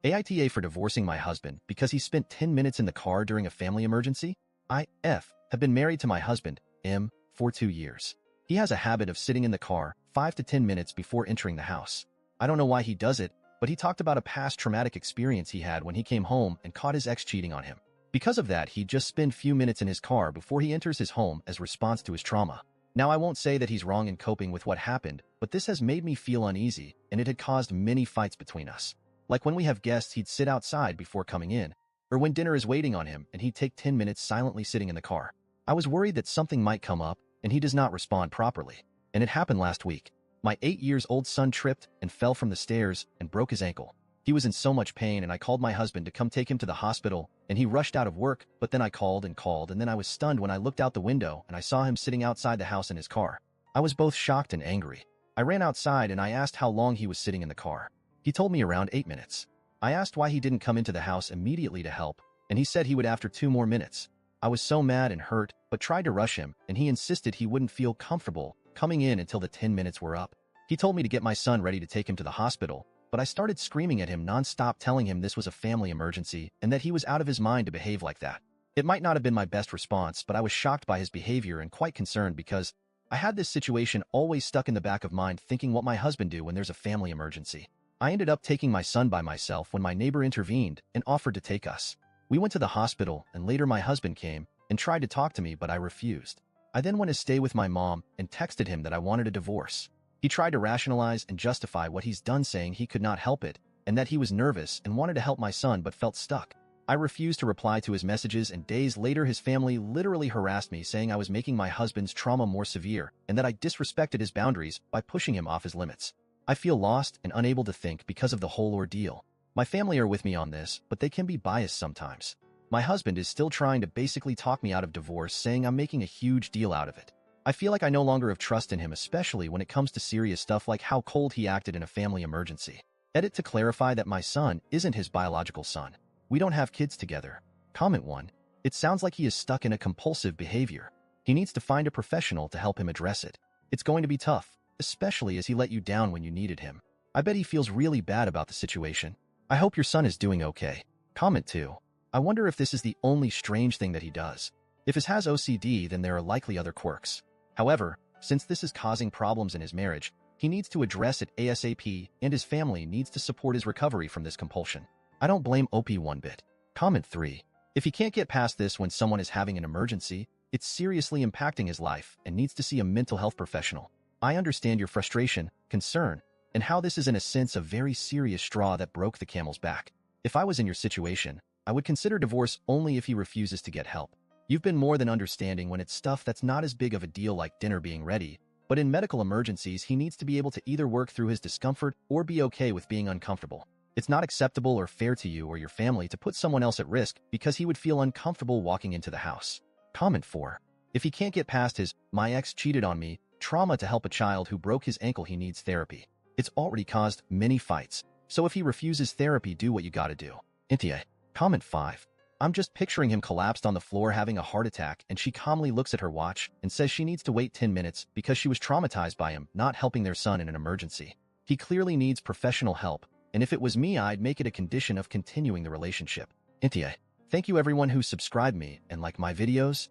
AITA for divorcing my husband because he spent 10 minutes in the car during a family emergency. I.F. have been married to my husband, M, for 2 years. He has a habit of sitting in the car 5 to 10 minutes before entering the house. I don't know why he does it, but he talked about a past traumatic experience he had when he came home and caught his ex cheating on him. Because of that, he'd just spend few minutes in his car before he enters his home as response to his trauma. Now, I won't say that he's wrong in coping with what happened, but this has made me feel uneasy, and it had caused many fights between us. Like when we have guests, he'd sit outside before coming in, or when dinner is waiting on him and he'd take 10 minutes silently sitting in the car. I was worried that something might come up and he does not respond properly. And it happened last week. My 8-year-old son tripped and fell from the stairs and broke his ankle. He was in so much pain and I called my husband to come take him to the hospital, and he rushed out of work, but then I called and then I was stunned when I looked out the window and I saw him sitting outside the house in his car. I was both shocked and angry. I ran outside and I asked how long he was sitting in the car. He told me around 8 minutes. I asked why he didn't come into the house immediately to help, and he said he would after 2 more minutes. I was so mad and hurt, but tried to rush him, and he insisted he wouldn't feel comfortable coming in until the 10 minutes were up. He told me to get my son ready to take him to the hospital, but I started screaming at him nonstop, telling him this was a family emergency and that he was out of his mind to behave like that. It might not have been my best response, but I was shocked by his behavior and quite concerned because I had this situation always stuck in the back of mind, thinking what my husband do when there's a family emergency. I ended up taking my son by myself when my neighbor intervened and offered to take us. We went to the hospital, and later my husband came and tried to talk to me, but I refused. I then went to stay with my mom and texted him that I wanted a divorce. He tried to rationalize and justify what he's done, saying he could not help it and that he was nervous and wanted to help my son but felt stuck. I refused to reply to his messages, and days later his family literally harassed me, saying I was making my husband's trauma more severe and that I disrespected his boundaries by pushing him off his limits. I feel lost and unable to think because of the whole ordeal. My family are with me on this, but they can be biased sometimes. My husband is still trying to basically talk me out of divorce, saying I'm making a huge deal out of it. I feel like I no longer have trust in him, especially when it comes to serious stuff like how cold he acted in a family emergency. Edit to clarify that my son isn't his biological son. We don't have kids together. Comment 1. It sounds like he is stuck in a compulsive behavior. He needs to find a professional to help him address it. It's going to be tough, especially as he let you down when you needed him. I bet he feels really bad about the situation. I hope your son is doing okay. Comment 2. I wonder if this is the only strange thing that he does. If he has OCD, then there are likely other quirks. However, since this is causing problems in his marriage, he needs to address it ASAP, and his family needs to support his recovery from this compulsion. I don't blame OP one bit. Comment 3. If he can't get past this when someone is having an emergency, it's seriously impacting his life and needs to see a mental health professional. I understand your frustration, concern, and how this is in a sense a very serious straw that broke the camel's back. If I was in your situation, I would consider divorce only if he refuses to get help. You've been more than understanding when it's stuff that's not as big of a deal like dinner being ready, but in medical emergencies he needs to be able to either work through his discomfort or be okay with being uncomfortable. It's not acceptable or fair to you or your family to put someone else at risk because he would feel uncomfortable walking into the house. Comment 4. If he can't get past his "my ex cheated on me" trauma to help a child who broke his ankle, he needs therapy. It's already caused many fights, so if he refuses therapy, do what you gotta do. Intia. Comment 5. I'm just picturing him collapsed on the floor having a heart attack, and she calmly looks at her watch and says she needs to wait 10 minutes because she was traumatized by him not helping their son in an emergency. He clearly needs professional help, and if it was me, I'd make it a condition of continuing the relationship. Intia. Thank you everyone who subscribed me and like my videos.